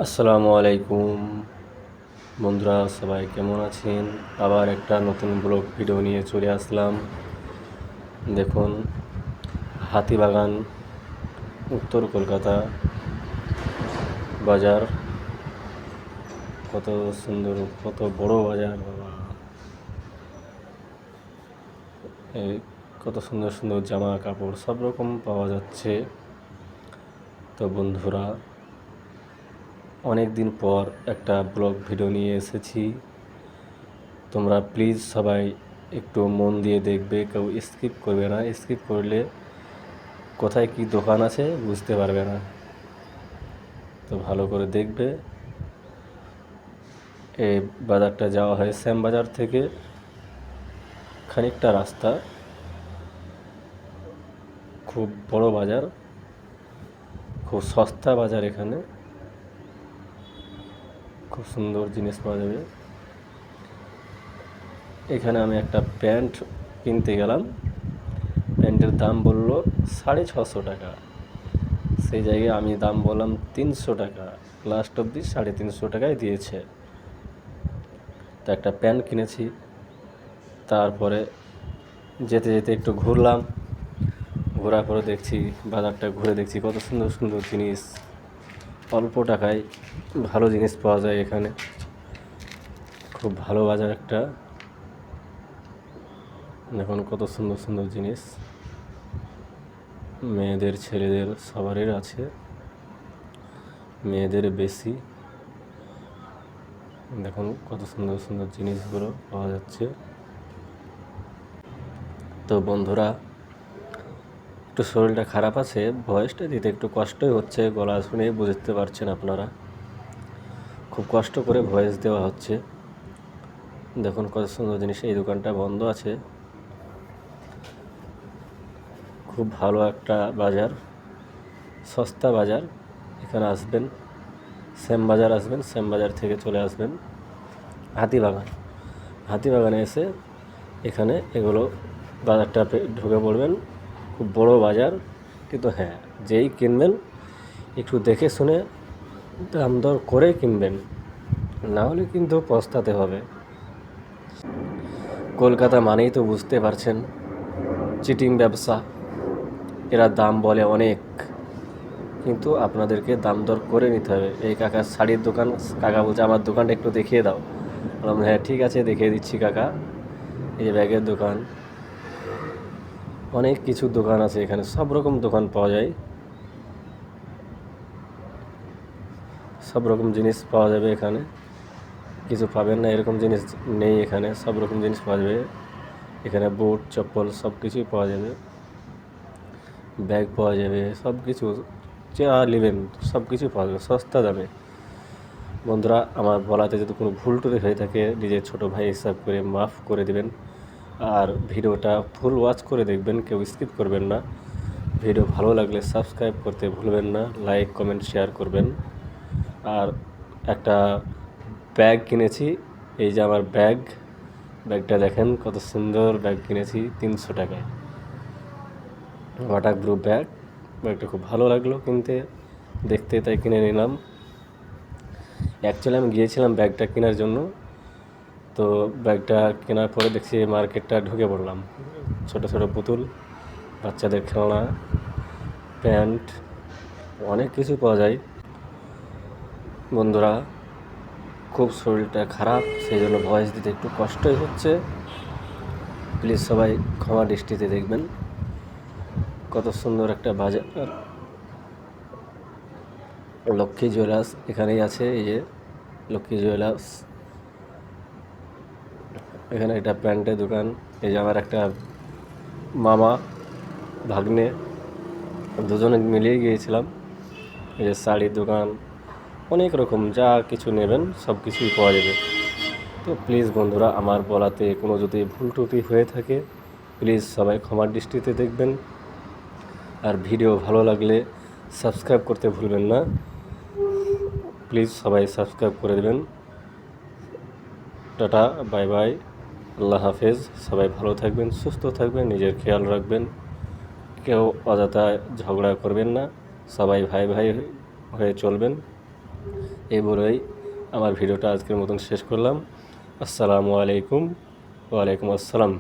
আসসালামু আলাইকুম বন্ধুরা, সবাই কেমন আছেন? আবার একটা নতুন ব্লগ ভিডিও নিয়ে চলে আসলাম। দেখুন, হাতিবাগান, উত্তর কলকাতা বাজার। কত সুন্দর, কত বড় বাজার বাবা! এই কত সুন্দর সুন্দর জামা কাপড় সব রকম পাওয়া যাচ্ছে। তো বন্ধুরা, অনেক দিন পর একটা ব্লগ ভিডিও নিয়ে এসেছি। তোমরা প্লিজ সবাই একটু মন দিয়ে দেখবে, কেউ স্কিপ করবে না। স্কিপ করলে কোথায় কি দোকান আছে বুঝতে পারবে না। তো ভালো করে দেখবে। এই বাজারটা যাওয়া হয় শ্যামবাজার থেকে খানিকটা রাস্তা। খুব বড় বাজার, খুব সস্তা বাজার। এখানে খুব সুন্দর জিনিস পাওয়া যাবে। এখানে আমি একটা প্যান্ট কিনতে গেলাম, প্যান্টের দাম বলল 650 টাকা। সেই জায়গায় আমি দাম বললাম 300 টাকা, লাস্ট অবধি 350 টাকায় দিয়েছে। তো একটা প্যান্ট কিনেছি। তারপরে যেতে যেতে একটু ঘুরলাম, ঘোরার পরে দেখছি, বাজারটা ঘুরে দেখছি কত সুন্দর সুন্দর জিনিস, অল্প টাকায় ভালো জিনিস পাওয়া যায় এখানে। খুব ভালো বাজার একটা। দেখুন কত সুন্দর সুন্দর জিনিস, মেয়েদের ছেলেদের সবারই আছে, মেয়েদের বেশি। দেখুন কত সুন্দর সুন্দর জিনিসগুলো পাওয়া যাচ্ছে। তো বন্ধুরা, একটু শরীরটা খারাপ আছে, ভয়েসটা দিতে একটু কষ্টই হচ্ছে, গলা শুনেই বুঝতে পারছেন আপনারা। খুব কষ্ট করে ভয়েস দেওয়া হচ্ছে। দেখুন কত সুন্দর জিনিস। এই দোকানটা বন্ধ আছে। খুব ভালো একটা বাজার, সস্তা বাজার। এখানে আসবেন, শ্যামবাজার আসবেন, শ্যামবাজার থেকে চলে আসবেন হাতিবাগান। হাতিবাগানে এসে এখানে এগুলো বাজারটা ঢুকে পড়বেন। খুব বড় বাজার, কিন্তু হ্যাঁ, যেই কিনবেন একটু দেখে শুনে দাম দর করে কিনবেন, না হলে কিন্তু পস্তাতে হবে। কলকাতা মানেই তো বুঝতে পারছেন, চিটিং ব্যবসা। এরা দাম বলে অনেক, কিন্তু আপনাদেরকে দাম দর করে নিতে হবে। এই কাকার শাড়ির দোকান, কাকা বলছে আমার দোকানটা একটু দেখিয়ে দাও। বললাম হ্যাঁ ঠিক আছে, দেখিয়ে দিচ্ছি কাকা। এই ব্যাগের দোকান, অনেক কিছু দোকান আছে এখানে, সব রকম দোকান পাওয়া যায়, সব রকম জিনিস পাওয়া যাবে এখানে। কিছু পাবেন না এরকম জিনিস নেই এখানে, সব রকম জিনিস পাওয়া যাবে এখানে। বুট চপ্পল সব কিছুই পাওয়া যাবে, ব্যাগ পাওয়া যাবে, সব কিছু যা নেবেন সব কিছু পাওয়া যাবে সস্তা দামে। বন্ধুরা, আমার বলাতে যদি কোনো ভুল টুল হয়ে থাকে, নিজের ছোটো ভাই হিসাব করে মাফ করে দেবেন। আর ভিডিওটা ফুল ওয়াচ করে দেখবেন, কেউ স্কিপ করবেন না। ভিডিও ভালো লাগলে সাবস্ক্রাইব করতে ভুলবেন না, লাইক কমেন্ট শেয়ার করবেন। আর একটা ব্যাগ কিনেছি, এই যে আমার ব্যাগটা দেখেন কত সুন্দর ব্যাগ কিনেছি 300 টাকায়। ওয়াটার গ্রুপ ব্যাগটা খুব ভালো লাগলো কিনতে, দেখতে, তাই কিনে নিলাম। অ্যাকচুয়ালি আমি গিয়েছিলাম ব্যাগটা কেনার জন্য। তো ব্যাগটা কেনার পরে দেখছি মার্কেটটা ঢুকে পড়লাম। ছোটো ছোটো পুতুল, বাচ্চাদের খেলনা, প্যান্ট, অনেক কিছু পাওয়া যায়। বন্ধুরা, খুব শরীরটা খারাপ, সেই জন্য ভয়েস দিতে একটু কষ্টই হচ্ছে। প্লিজ সবাই ক্ষমা দৃষ্টিতে দেখবেন। কত সুন্দর একটা বাজার। লক্ষ্মী জুয়েলার্স এখানেই আছে, এই যে লক্ষ্মী জুয়েলার্স। এখানে একটা প্যান্টের দোকান। এই যে আমার একটা মামা ভাগ্নে, দুজনে মিলিয়ে গিয়েছিলাম। এই যে শাড়ির দোকান, অনেক রকম যা কিছু নেবেন সব কিছুই পাওয়া যাবে। তো প্লিজ বন্ধুরা, আমার বলাতে কোনো যদি ভুল ত্রুটি হয়ে থাকে, প্লিজ সবাই ক্ষমার দৃষ্টিতে দেখবেন। আর ভিডিও ভালো লাগলে সাবস্ক্রাইব করতে ভুলবেন না। প্লিজ সবাই সাবস্ক্রাইব করে দেবেন। টাটা, বাই বাই, আল্লাহ হাফেজ। সবাই ভালো থাকবেন, সুস্থ থাকবেন, নিজের খেয়াল রাখবেন। কেউ অযথা ঝগড়া করবেন না, সবাই ভাই ভাই হয়ে চলবেন। এই বলেই আমার ভিডিওটা আজকের মতন শেষ করলাম। আসসালামু আলাইকুম। ওয়ালাইকুম আসসালাম।